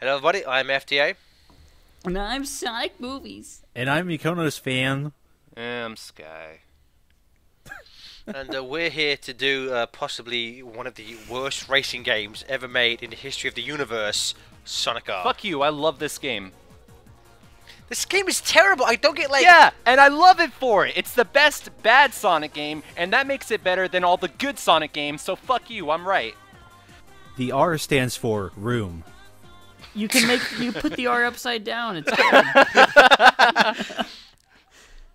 Hello everybody, I'm FTA. And I'm Sonic Movies. And I'm Mikono's fan. I'm Sky. And we're here to do possibly one of the worst racing games ever made in the history of the universe, Sonic R. Fuck you, I love this game. This game is terrible, I don't get like... Yeah, and I love it for it. It's the best bad Sonic game, and that makes it better than all the good Sonic games, so fuck you, I'm right. The R stands for room. You put the R upside down. It's good.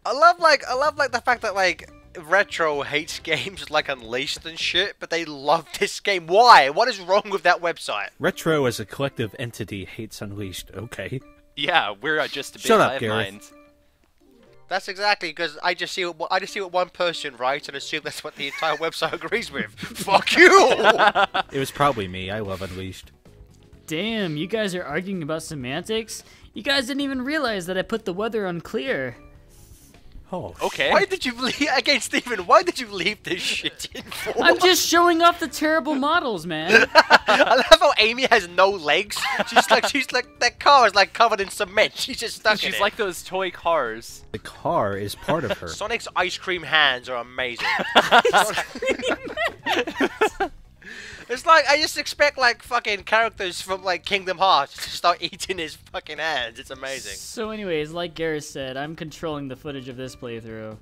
I love the fact that like Retro hates games like Unleashed and shit, but they love this game. Why? What is wrong with that website? Retro as a collective entity hates Unleashed. Okay. Yeah, we're just a big Shut up, hive Gareth. mind. That's exactly because I just see what one person writes and assume that's what the entire website agrees with. Fuck you! It was probably me. I love Unleashed. Damn, you guys are arguing about semantics? You guys didn't even realize that I put the weather on clear. Oh, Okay. Why did you leave again, Steven? Why did you leave this shit in for? I'm just showing off the terrible models, man. I love how Amy has no legs. She's like that car is like covered in cement. She's just stuck in She's it. like those toy cars. the car is part of her. Sonic's ice cream hands are amazing. It's like I just expect like fucking characters from like Kingdom Hearts to start eating his fucking hands. It's amazing. So anyways, like Gareth said, I'm controlling the footage of this playthrough.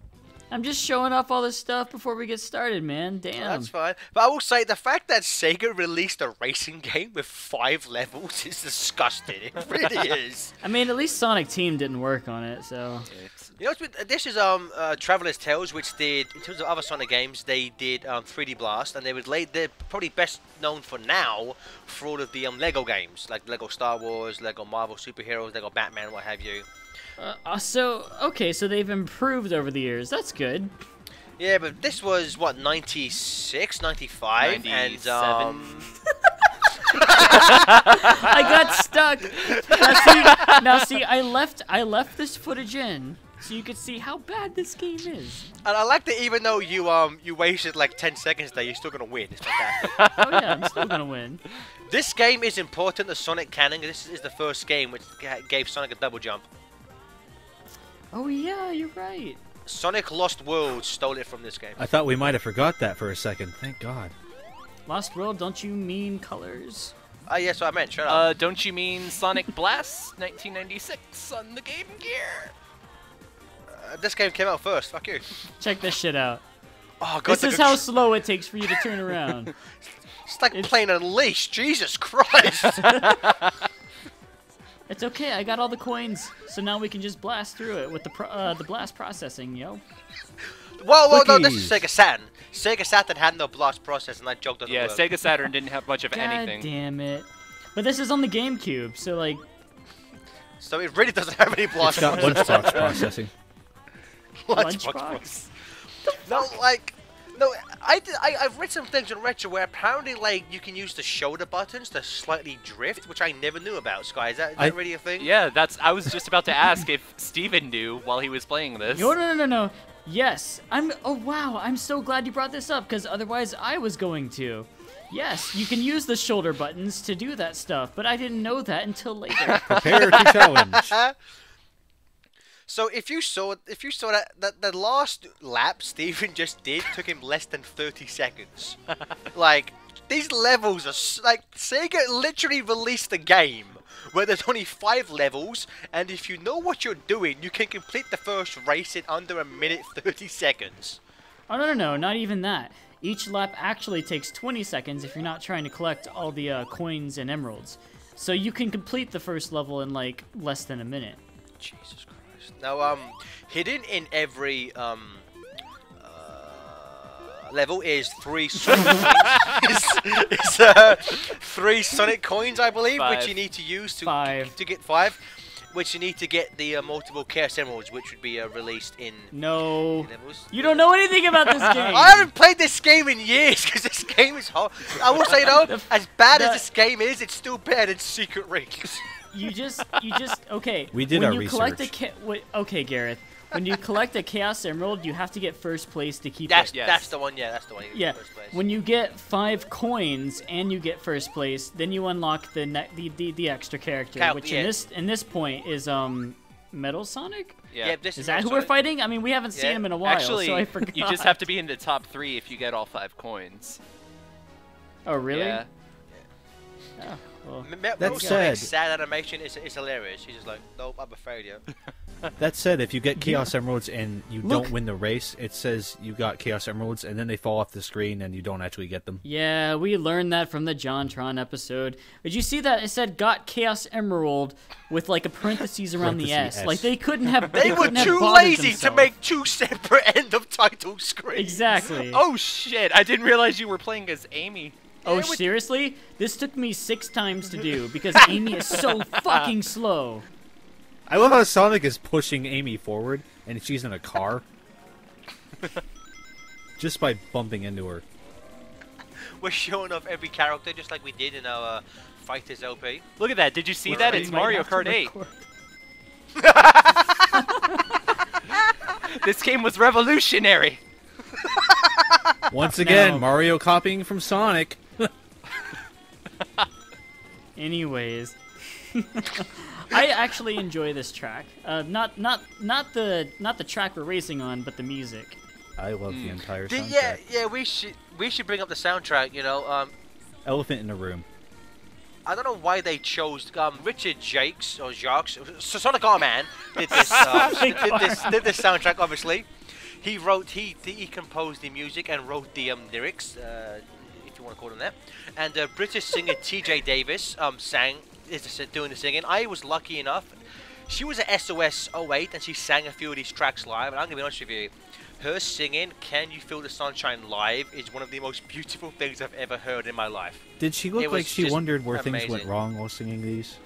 I'm just showing off all this stuff before we get started, man. Damn. That's fine. But I will say the fact that Sega released a racing game with 5 levels is disgusting. It really is. I mean, at least Sonic Team didn't work on it, so... You know, this is Traveler's Tales, which did, in terms of other Sonic games, they did 3D Blast, and they're probably best known for now for all of the Lego games, like Lego Star Wars, Lego Marvel Superheroes, Lego Batman, what have you. Okay, so they've improved over the years. That's good. Yeah, but this was, what, 96, 95? 97. And, I got stuck. Now see, I left this footage in so you could see how bad this game is. And I like that even though you wasted like 10 seconds there, you're still gonna win. It's fantastic. Oh yeah, I'm still gonna win. This game is important to Sonic canon. This is the first game which gave Sonic a double jump. Oh yeah, you're right. Sonic Lost World stole it from this game. I thought we might have forgot that for a second. Thank God. Lost World, don't you mean colors? Yeah, that's what I meant. Shut up. Don't you mean Sonic Blast 1996 on the Game Gear? This game came out first. Fuck you. Check this shit out. Oh god. This is how slow it takes for you to turn around. It's like playing Unleashed. Jesus Christ. It's okay, I got all the coins, so now we can just blast through it with the blast processing, yo. Whoa, no, this is Cookies. Sega Saturn. Sega Saturn had no blast process, and that joke doesn't Yeah, work. Sega Saturn didn't have much of God anything. damn it. But this is on the GameCube, so like... So it really doesn't have any blast It's got process. lunchbox processing. Lunchbox? No, like, no, I've read some things on Retro where apparently, like, you can use the shoulder buttons to slightly drift, which I never knew about, Sky. Is that really a thing? Yeah, I was just about to ask if Steven knew while he was playing this. No. Yes, oh wow, I'm so glad you brought this up, because otherwise I was going to. Yes, you can use the shoulder buttons to do that stuff, but I didn't know that until later. Prepare to challenge. So if you saw that the last lap Steven just did took him less than 30 seconds. Like, these levels are like, Sega literally released a game where there's only 5 levels, and if you know what you're doing, you can complete the first race in under 1 minute 30 seconds. Oh no, not even that. Each lap actually takes 20 seconds if you're not trying to collect all the coins and emeralds. So you can complete the first level in like less than a minute. Jesus Christ. Now, hidden in every level is 3 Sonic coins. It's 3 Sonic coins, I believe, 5. which you need to use to 5. to get 5, which you need to get the multiple Chaos Emeralds, which would be released in No. levels. You don't know anything about this game. I haven't played this game in years because this game is hard. I will say though, as bad as this game is, it's still better than Secret Rings. You just, okay. We did when our you collect research. okay, Gareth. when you collect a Chaos Emerald, you have to get first place to keep That's it. Yes. that's the one. Yeah, that's the one. You get Yeah, first place. when you get 5 coins and you get first place, then you unlock the extra character, which yeah. in this point is Metal Sonic. Yeah. This Is that who we're fighting? I mean, we haven't seen Yeah. him in a while, Actually, so I forgot. you just have to be in the top 3 if you get all 5 coins. Oh, really? Yeah. Oh, well. Metal said- Sonic's sad animation is hilarious. He's just like, nope, I'm a failure. That said, if you get Chaos Emeralds and you Look. don't win the race, it says you got Chaos Emeralds, and then they fall off the screen and you don't actually get them. Yeah, we learned that from the JonTron episode. Did you see that? It said got Chaos Emerald with like a parentheses around the Parentheses S. S. Like they couldn't have. They were couldn't have too bothered lazy to themselves. make 2 separate end of title screens. Exactly. Oh shit! I didn't realize you were playing as Amy. Oh, it would- seriously? This took me 6 times to do because Amy is so fucking slow. I love how Sonic is pushing Amy forward, and she's in a car. Just by bumping into her. We're showing off every character just like we did in our Fighters LP. Look at that! Did you see We're that? ready. It's We might Mario have to Kart 8. record. This game was revolutionary. Once again, No. Mario copying from Sonic. Anyways, I actually enjoy this track. Not the track we're racing on, but the music. I love the entire soundtrack. Yeah, we should bring up the soundtrack. You know, Elephant in the Room. I don't know why they chose Richard Jacques, Sonic Man did this did this soundtrack. Obviously, he composed the music and wrote the lyrics, if you want to call them that. And British singer T.J. Davis is doing the singing. I was lucky enough. She was at SOS 08 and she sang a few of these tracks live. And I'm gonna be honest with you, her singing "Can You Feel the Sunshine" live is one of the most beautiful things I've ever heard in my life. Did she look It was like she just wondered where things went amazing. wrong while singing these?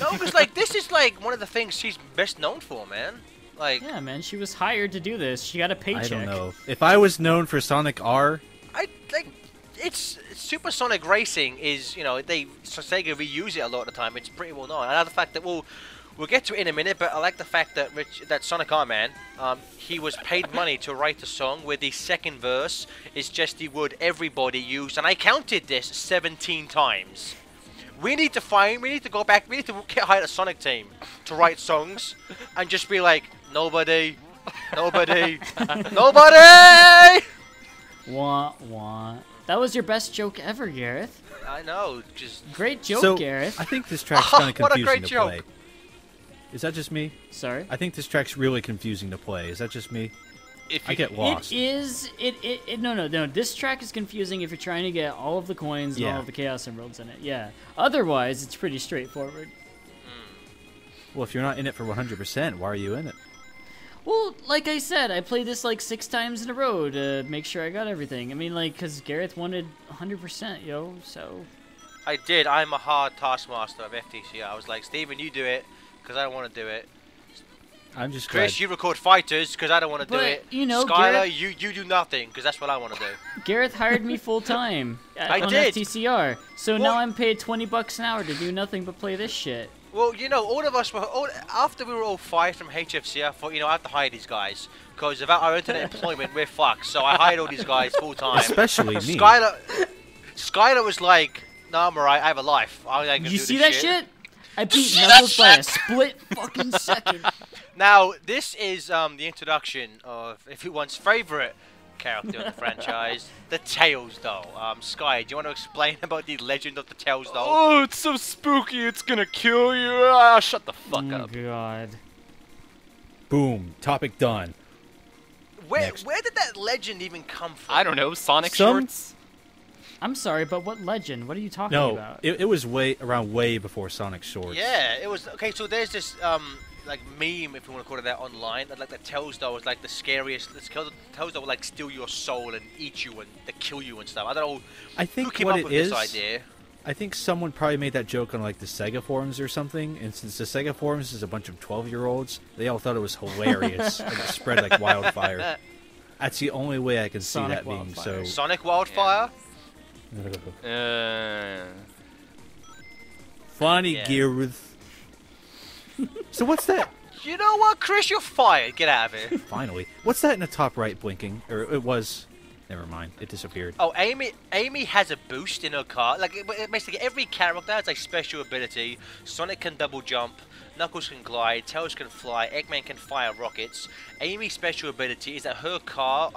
No, because like this is like one of the things she's best known for, man. Like Yeah, man, she was hired to do this. She got a paycheck. I don't know. If I was known for Sonic R, I like it's Supersonic Racing is, you know, Sega reuse it a lot of the time. It's pretty well known. I like the fact that we'll get to it in a minute, but I like the fact that that Sonic R Man, he was paid money to write a song where the second verse is just the word "everybody" used, and I counted this 17 times. We need to go back. We need to get hired a Sonic team to write songs and just be like, nobody, nobody, nobody. Wah wah. That was your best joke ever, Gareth. I know, just Great joke, so Gareth. I think this track's kind of What a confusing great to joke. play. Is that just me? Sorry. I think this track's really confusing to play. Is that just me? If I you, get lost. It is. No. This track is confusing if you're trying to get all of the coins and Yeah. all of the Chaos Emeralds in it. Yeah. Otherwise, it's pretty straightforward. Well, if you're not in it for 100%, why are you in it? Well, like I said, I played this like 6 times in a row to make sure I got everything. I mean, like, because Gareth wanted 100%, yo, so... I did. I'm a hard taskmaster of FTC. I was like, Steven, you do it, because I don't want to do it. I'm just Chris, glad. you record fighters, because I don't want to do But, it. you know, Skylar, Garrett- you do nothing, because that's what I want to do. Gareth hired me full-time I on did. FTCR, so Well- now I'm paid $20 an hour to do nothing but play this shit. Well, you know, all of us were after we were all fired from HFC. I thought, you know, I have to hire these guys because without our internet employment, we're fucked. So I hired all these guys full time. Especially me. Skylar was like, "No, I'm alright. I have a life. I can Did do you this see that shit? I beat Knuckles by a split fucking second. Now, this is the introduction of everyone's favorite character in the franchise, the Tails doll. Sky, do you want to explain about the legend of the Tails doll? oh, it's so spooky. It's gonna kill you. Ah, shut the fuck Oh up. god. Boom. Topic done. Where next. did that legend even come from? I don't know. Sonic Some- shorts. I'm sorry, but what legend? What are you talking No, about? it was way before Sonic Shorts. Yeah, it was okay. So there's this like meme, if you want to call it that, online. That like the Tails doll was like the scariest. The Tails doll would like steal your soul and eat you and they kill you and stuff. I don't know I who think came what up it with is. this idea. I think someone probably made that joke on like the Sega forums or something, and since the Sega forums is a bunch of 12-year-olds, they all thought it was hilarious and it spread like wildfire. That's the only way I can see Sonic that being wildfire. so. Sonic Wildfire. Funny, Yeah. Gareth. So what's that? You know what, Chris? You're fired. Get out of here. Finally. What's that in the top right blinking? Or it was... Never mind. It disappeared. Oh, Amy has a boost in her car. Like, basically every character has a special ability. Sonic can double jump. Knuckles can glide. Tails can fly. Eggman can fire rockets. Amy's special ability is that her car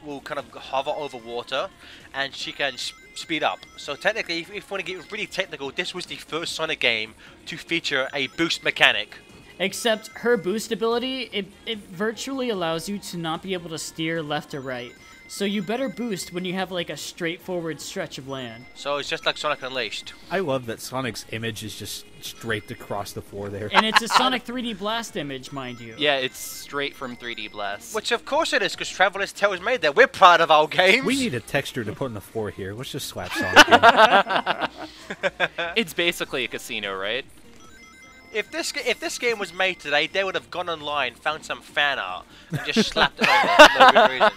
will kind of hover over water, and she can speed up. So technically, if you want to get really technical, this was the first Sonic game to feature a boost mechanic. Except her boost ability, it virtually allows you to not be able to steer left or right. So you better boost when you have like a straightforward stretch of land. So it's just like Sonic Unleashed. I love that Sonic's image is just draped across the floor there. And it's a Sonic 3D Blast image, mind you. Yeah, it's straight from 3D Blast. Which of course it is, because Traveler's Tales made that. We're proud of our games. We need a texture to put on the floor here. Let's just slap Sonic in. It's basically a casino, right? If this game was made today, they would have gone online, found some fan art, and just slapped it on there for no good reason.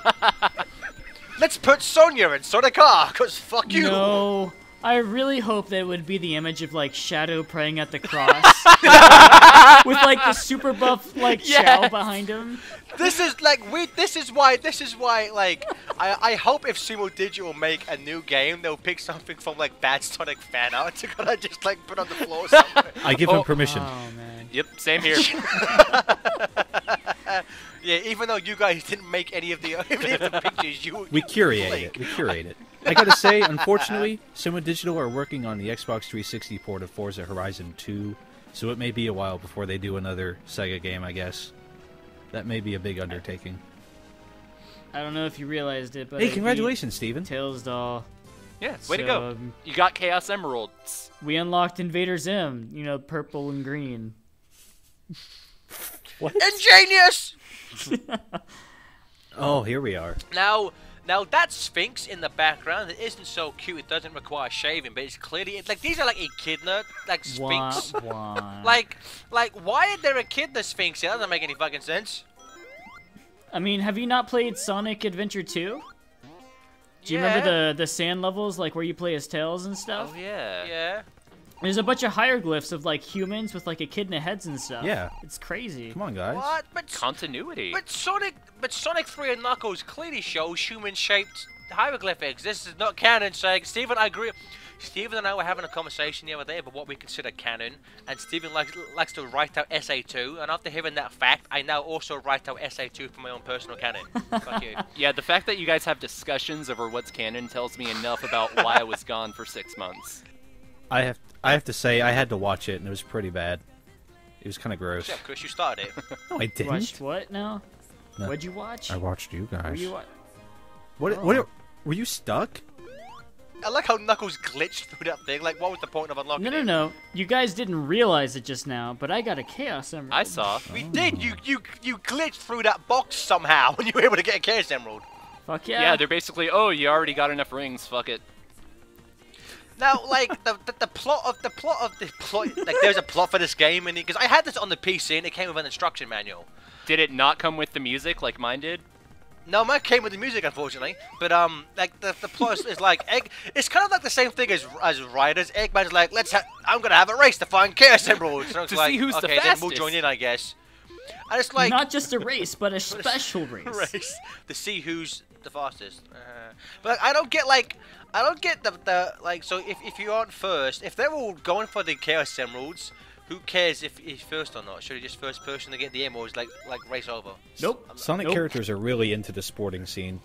Let's put Sonya in Sonic R, cause fuck you. No, I really hope that it would be the image of like Shadow praying at the cross, with like the super buff like Shao behind him. This is like This is why. Like, I hope if Sumo Digital make a new game, they'll pick something from like bad Sonic fan art to kind of just like put on the floor somewhere. I give him permission. Oh man. Yep, same here. Yeah, even though you guys didn't make any of the pictures, We curate it. We curate it. I gotta say, unfortunately, Sumo Digital are working on the Xbox 360 port of Forza Horizon 2, so it may be a while before they do another Sega game, I guess. That may be a big undertaking. I don't know if you realized it, but Hey, I congratulations, Steven. beat Tails doll. Yeah, way to go. You got Chaos Emeralds. We unlocked Invader Zim. You know, purple and green. What? Ingenious! Oh, here we are. Now that Sphinx in the background, it isn't so cute. It doesn't require shaving, but it's clearly like these are like Echidna, like Sphinx. Wah. Like why is there a Echidna Sphinx? That doesn't make any fucking sense. I mean, have you not played Sonic Adventure 2? Do you remember the sand levels, like where you play as Tails and stuff? Oh yeah. Yeah. There's a bunch of hieroglyphs of like humans with like echidna heads and stuff. Yeah. It's crazy. Come on, guys. What? Continuity. But Sonic 3 and Knuckles clearly shows human-shaped hieroglyphics. This is not canon, so Steven, I agree. Steven and I were having a conversation the other day about what we consider canon, and Steven likes to write out SA2, and after hearing that fact, I now also write out SA2 for my own personal canon. Fuck you. Yeah, the fact that you guys have discussions over what's canon tells me enough about why I was gone for 6 months. I have to say, I had to watch it, and it was pretty bad. It was kind of gross. Yeah, Chris, you started it. No, I didn't. Watched what now? No. What'd you watch? I watched you guys. Were you wa- What? Were you stuck? I like how Knuckles glitched through that thing. Like, what was the point of unlocking it? No. You guys didn't realize it just now, but I got a Chaos Emerald. I saw. We did. You glitched through that box somehow, and you were able to get a Chaos Emerald. Fuck yeah. Yeah, they're basically, oh, you already got enough rings, fuck it. Now, like the plot, like there's a plot for this game, and because I had this on the PC and it came with an instruction manual. Did it not come with the music like mine did? No, mine came with the music, unfortunately. But like the plot is like it's kind of like the same thing as Riders. Eggman's like, I'm gonna have a race to find Chaos Emeralds. So it's To like, see who's the okay, then we'll fastest. join in, I guess. And it's like Not just a race, but a special race. race to see who's the fastest. But like, I don't get the like. So if you aren't first, if they're all going for the Chaos Emeralds, who cares if he's first or not? Should he just first person to get the emeralds, like race over? Nope. Sonic Nope. characters are really into the sporting scene.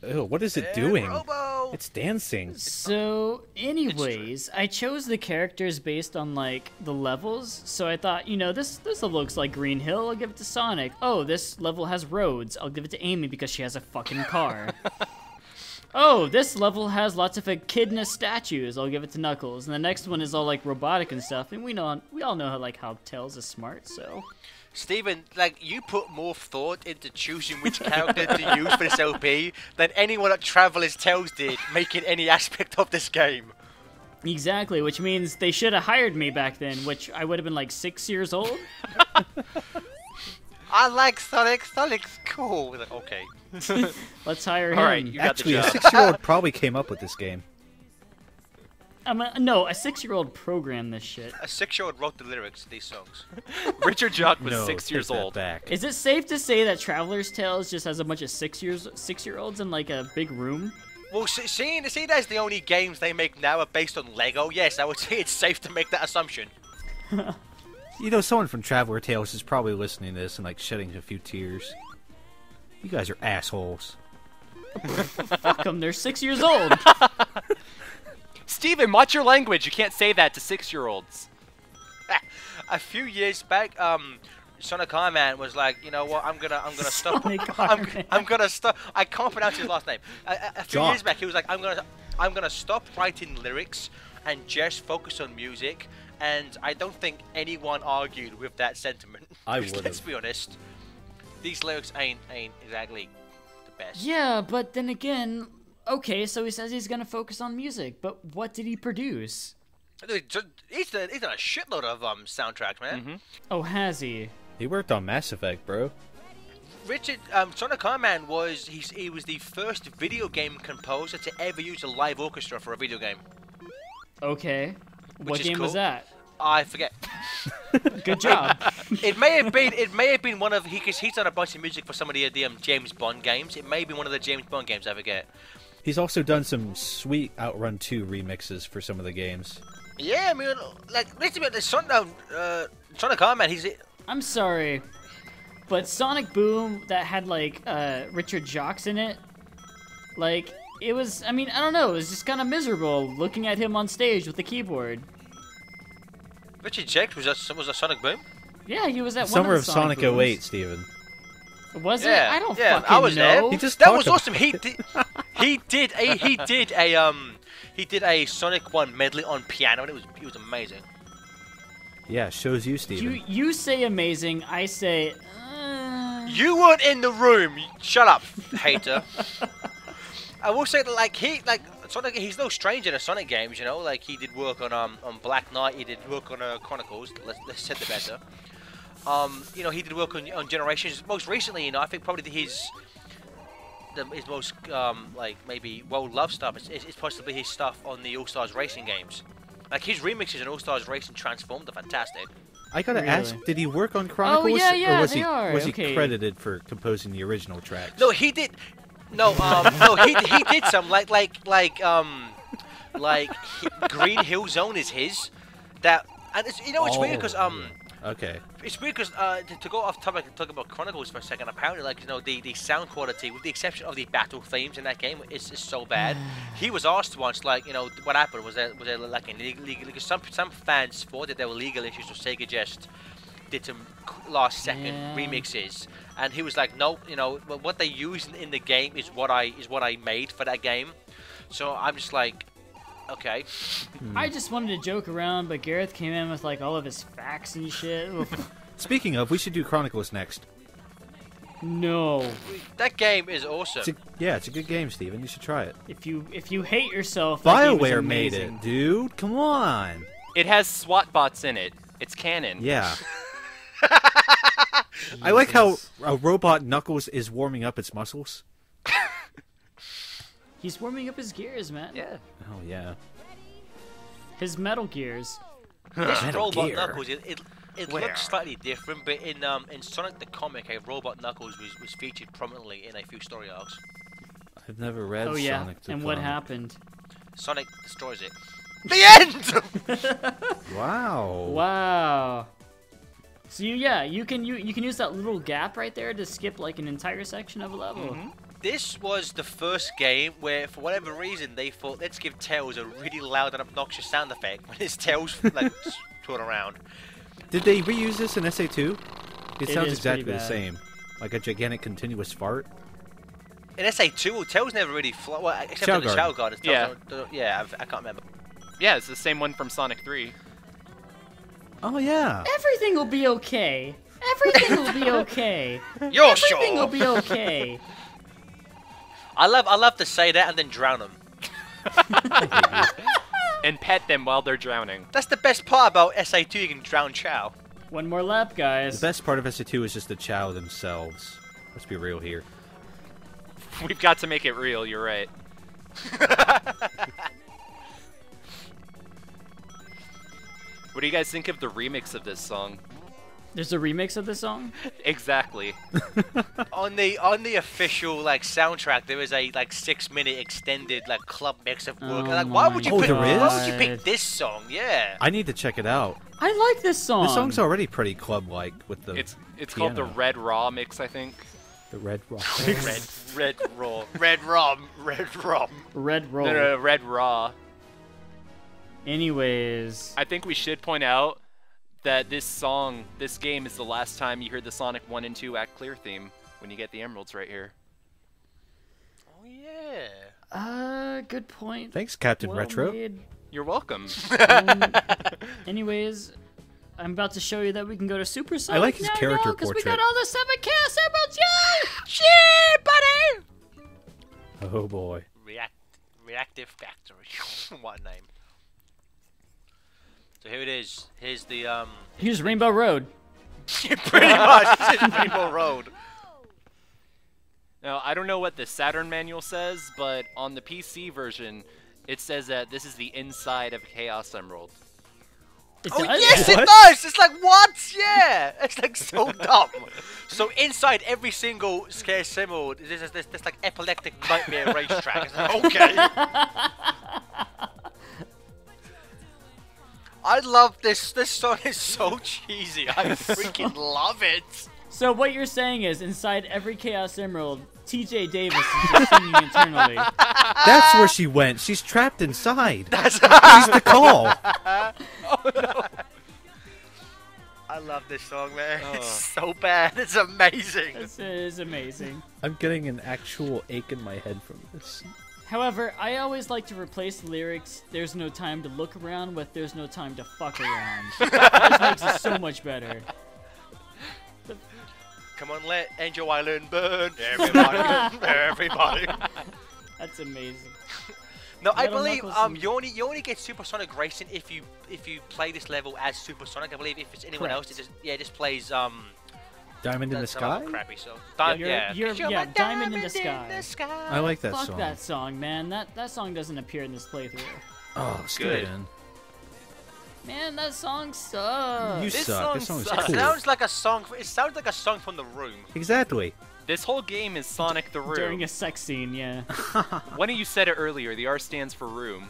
Ew, what is it doing? Robo! It's dancing. So, anyways, I chose the characters based on like the levels. So I thought, you know, this level looks like Green Hill. I'll give it to Sonic. Oh, this level has roads. I'll give it to Amy because she has a fucking car. Oh, this level has lots of echidna statues. I'll give it to Knuckles. And the next one is all like robotic and stuff. And we all know how Tails is smart. So Steven, like, you put more thought into choosing which character to use for this LP than anyone at Traveler's Tales did, making any aspect of this game. exactly, which means they should have hired me back then, which I would have been like 6 years old. I like Sonic. Sonic's cool. Like, okay. Let's hire him. All right, you got Actually, the a job. 6-year-old probably came up with this game. No, a 6-year-old programmed this shit. A 6-year-old wrote the lyrics to these songs. Richard Jock was No, 6 take years that old. back. Is it safe to say that Traveler's Tales just has a bunch of 6-year-olds in like a big room? Well, seeing as the only games they make now are based on Lego, yes, I would say it's safe to make that assumption. You know, someone from Traveler Tales is probably listening to this and like shedding a few tears. You guys are assholes. Fuck them, they're 6 years old. Steven, watch your language. You can't say that to 6-year-olds. A few years back, Sonic Man was like, you know what? I'm gonna stop. Sonic I'm gonna stop. I can't pronounce his last name. A few years Jock. back, he was like, I'm gonna stop writing lyrics and just focus on music. And I don't think anyone argued with that sentiment. I 'Cause would've. Let's be honest, these lyrics ain't exactly the best. Yeah, but then again, okay, so he says he's gonna focus on music, but what did he produce? He's done a shitload of soundtracks, man. Oh, has he? He worked on Mass Effect, bro. Richard Sonic Man was he was the first video game composer to ever use a live orchestra for a video game. Okay. What is game was cool. that? I forget. Good job. It may have been one of because he's done a bunch of music for some of the James Bond games. It may be one of the James Bond games. I forget. He's also done some sweet Outrun 2 remixes for some of the games. Yeah, I mean, like Sonic Man. I'm sorry, but Sonic Boom that had like Richard Jocks in it, like it was. I mean, I don't know. It was just kind of miserable looking at him on stage with the keyboard. Richard Jacks was a Sonic Boom. Yeah, he was at Summer one of Sonic Booms. 08, Steven. Was Yeah, it? I don't yeah, fucking I was know. there. He just That talked was about awesome. He did a Sonic 1 medley on piano, and it was amazing. Yeah, shows you, Steven. You say amazing. I say. You weren't in the room. Shut up, hater. I will say that Sonic, he's no stranger to Sonic games. You know, like he did work on Black Knight. He did work on Chronicles. Let's set the better. You know, he did work on Generations. Most recently, you know, I think probably his most like maybe well-loved stuff is possibly his stuff on the All Stars Racing games. Like his remixes in All Stars Racing Transformed are fantastic. I gotta Really? ask, did he work on Chronicles? yeah, or was they he are. was Okay. he credited for composing the original tracks? No, he did. No, he did some Green Hill Zone is his. That and it's, you know it's weird because Okay. It's weird because to go off topic and talk about Chronicles for a second, apparently, like, you know, the sound quality, with the exception of the battle themes in that game, is so bad. He was asked once, like, you know, what happened? Was there like any legal? Because some fans thought that there were legal issues, so Sega just did some last second remixes, and he was like, no, you know, what they use in the game is what I made for that game. So I'm just like, okay. I just wanted to joke around, but Gareth came in with like all of his facts and shit. Speaking of, we should do Chronicles next. No. That game is awesome. It's a good game, Steven. You should try it. If you hate yourself, that game is BioWare made amazing. it, dude. Come on. It has SWAT bots in it. It's canon. Yeah. I like how a robot Knuckles is warming up its muscles. He's warming up his gears, man. Yeah. Oh yeah. His metal gears. This Metal Robot Gear. Knuckles, it looks slightly different, but in Sonic the Comic, a Robot Knuckles was featured prominently in a few story arcs. I've never read Oh yeah. Sonic the And what Comic. happened? Sonic destroys it. The end. Wow. Wow. So you can use that little gap right there to skip like an entire section of a level. This was the first game where, for whatever reason, they thought, let's give Tails a really loud and obnoxious sound effect when his tails like twirl around. Did they reuse this in SA2? It It sounds is pretty exactly the bad. same. Like a gigantic continuous fart. In SA2, Tails never really flew, well, except Shell in the Guard. Shell Guard. Yeah. Yeah, I can't remember. Yeah, it's the same one from Sonic 3. Oh yeah. Everything will be okay. Everything will be okay. You're Everything will sure. be okay. I love to say that and then drown them. And pet them while they're drowning. That's the best part about SA2. You can drown Chow. One more lap, guys. The best part of SA2 is just the Chow themselves. Let's be real here. We've got to make it real, you're right. What do you guys think of the remix of this song? There's a remix of the song? Exactly. On the official like soundtrack, there is a like 6-minute extended like club mix of work. Oh Like, why would you my pick? there is? Why would you pick God. this song? Yeah. I need to check it out. I like this song. The song's already pretty club-like with the It's called the piano. Red Raw mix, I think. The Red Rock. Red raw, red rum, red rum. Red Roll. No, Red Raw. Anyways. I think we should point out that this game is the last time you heard the Sonic 1 and 2 Act Clear theme when you get the emeralds right here. Oh yeah. Good point. Thanks, Captain Well Retro. made. You're welcome. Anyways, I'm about to show you that we can go to Super Sonic I like his character because we portrait. got all the 7 Chaos Emeralds, yay! Yeah, buddy. Oh boy. Reactive Factory. What name? So here it is. Here's the Here's Rainbow Road. pretty much this is Rainbow Road. Now, I don't know what the Saturn manual says, but on the PC version, it says that this is the inside of Chaos Emerald. It Oh does? yes, it What? does. It's like what? Yeah, it's like so dumb. So inside every single Chaos Emerald, there's this like epileptic nightmare racetrack. It's like, okay. I love this. This song is so cheesy. I freaking love it. So what you're saying is, inside every Chaos Emerald, TJ Davis is just singing internally. That's where she went. She's trapped inside. That's He's the call. I love this song, man. Oh. It's so bad. It's amazing. This is amazing. I'm getting an actual ache in my head from this. However, I always like to replace the lyrics, "There's no time to look around," with "There's no time to fuck around." This makes it so much better. Come on, let Angel Island burn. Everybody. Everybody. That's amazing. No, I Metal believe Knuckles you only get Supersonic Racing if you play this level as Supersonic. I believe if it's anyone else, Correct. it just plays Diamond in the some other Sky? crappy song. You're my Diamond in the Sky. I like that Fuck song. that song, man. That song doesn't appear in this playthrough. Oh, it's Good. good. Man, that song sucks. You This suck. This song song is sucks. cool. Sounds like a song. It sounds like a song from The Room. Exactly. This whole game is Sonic the Room. During a sex scene, yeah. One of you said it earlier. The R stands for room.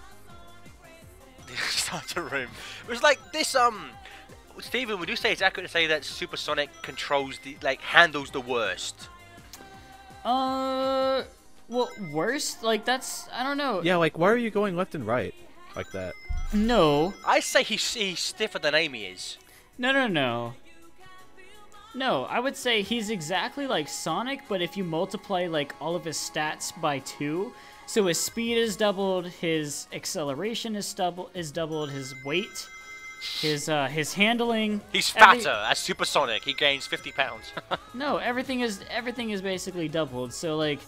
It's not The Room. It was like this. Steven, would you say it's accurate to say that Supersonic controls handles the worst? Well, worst? Like, that's, I don't know. Yeah, like, why are you going left and right like that? No. I say he's stiffer than Amy is. No. No, I would say he's exactly like Sonic, but if you multiply, like, all of his stats by 2, so his speed is doubled, his acceleration is doubled, his weight, his handling. He's every- fatter as Supersonic. He gains 50 pounds. No, everything is basically doubled. So like,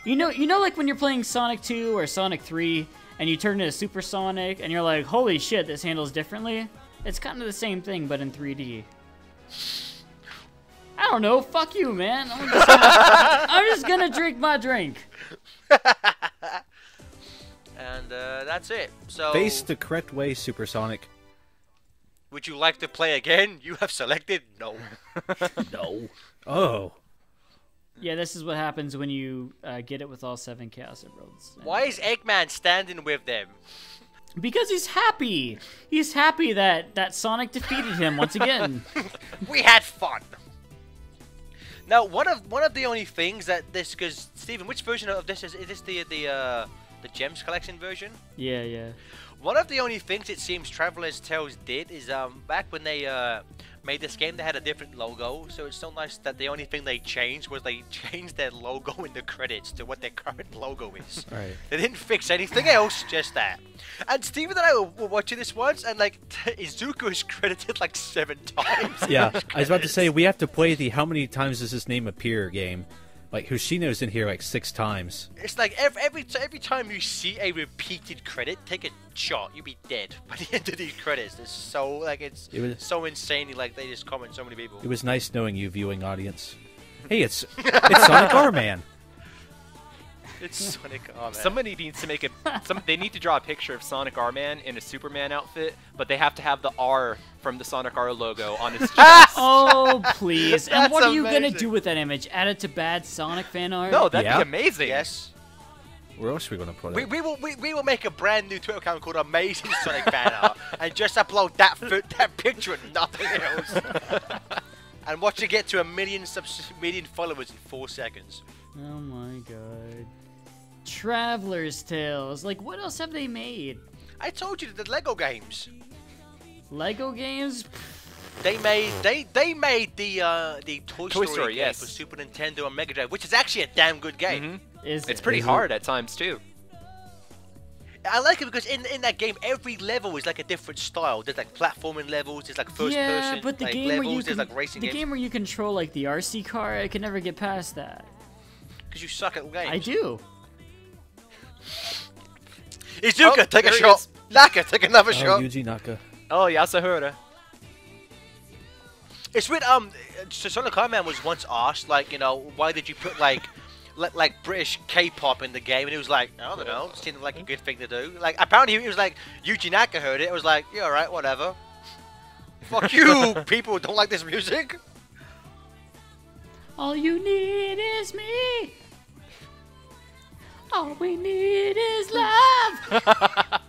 you know, like when you're playing Sonic 2 or Sonic 3, and you turn into Super Sonic, and you're like, holy shit, this handles differently. It's kind of the same thing, but in 3D. I don't know. Fuck you, man. I'm just gonna drink my drink. And that's it. So, Face the correct way, Supersonic. would you like to play again? You have selected no. No. Oh. Yeah, this is what happens when you get it with all 7 Chaos Emeralds. Why is Eggman standing with them? Because he's happy. He's happy that Sonic defeated him once again. We had fun. Now, one of the only things that this, because Steven, which version of this is this the Gems Collection version? Yeah. One of the only things it seems Traveler's Tales did is back when they made this game, they had a different logo. So it's so nice that the only thing they changed was they changed their logo in the credits to what their current logo is. Right. They didn't fix anything else, just that. And Steven and I were watching this once, and like Izuku is credited like 7 times. Yeah, I was about to say, we have to play the how many times does his name appear game. Like, Hoshino's in here like 6 times. It's like every time you see a repeated credit, take a shot. You'll be dead by the end of these credits. It's so like it's so insanely like they just comment so many people. It was nice knowing you, viewing audience. Hey, it's Sonic R-Man. It's Sonic R-Man. Somebody needs to make it. They need to draw a picture of Sonic R-Man in a Superman outfit, but they have to have the R from the Sonic R logo on his chest. Oh, please. And That's what are you going to amazing. do with that image? Add it to bad Sonic fan art? No, that'd Yeah. be amazing. Yes. Where else are we gonna put it? We will make a brand new Twitter account called Amazing Sonic Fan Art and just upload that picture and nothing else. And watch it get to 1 million million followers in 4 seconds. Oh my god. Traveler's Tales. Like, what else have they made? I told you the Lego games. Lego games? They made the Toy Story Story, game yes. for Super Nintendo and Mega Drive, which is actually a damn good game. Mhm. Is It's it? pretty Is it? hard at times too. I like it because in that game every level is like a different style. There's like platforming levels, there's like first yeah, person but the like game levels, where you there's can, like racing the games. game where you control like the RC car, I can never get past that. Because you suck at games. I do. Izuka, Oh, take a there he shot. is. Naka, take another Oh, shot. Yuji Naka. Oh, Yasuhara. It's weird. So Sonic Man was once asked, like, you know, why did you put like British K-pop in the game? And he was like, I don't know, it seemed like a good thing to do. Like, apparently he was like, Yuji Naka heard it. It was like, yeah, all right, whatever. Fuck you, people who don't like this music. All you need is me. All we need is love.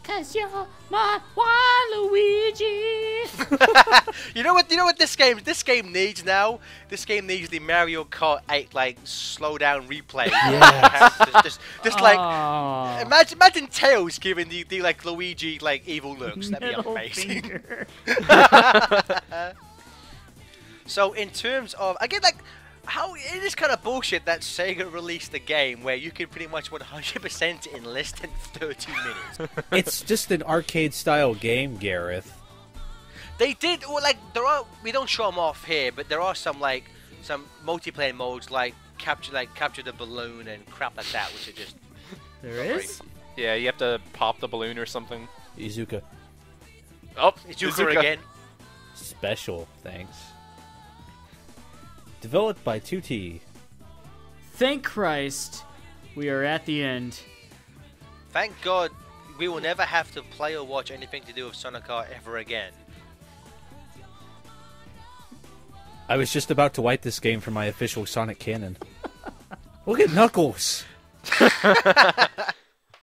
Cause you're my Waluigi. You know what this game needs now? This game needs the Mario Kart 8 like slow down replay. Yes. just like Aw. imagine Tails giving the like Luigi like evil looks. That'd be Middle amazing. finger. So in terms of again like how it is kind of bullshit that Sega released a game where you can pretty much 100% in less than 30 minutes. It's just an arcade-style game, Gareth. They did, well, like we don't show them off here, but there are some multiplayer modes like capture the balloon and crap like that, which are just There is? Yeah, you have to pop the balloon or something. Izuka. Oh, Izuka again. Special thanks. Developed by 2T. Thank Christ, we are at the end. Thank God we will never have to play or watch anything to do with Sonic R ever again. I was just about to wipe this game from my official Sonic canon. Look at Knuckles!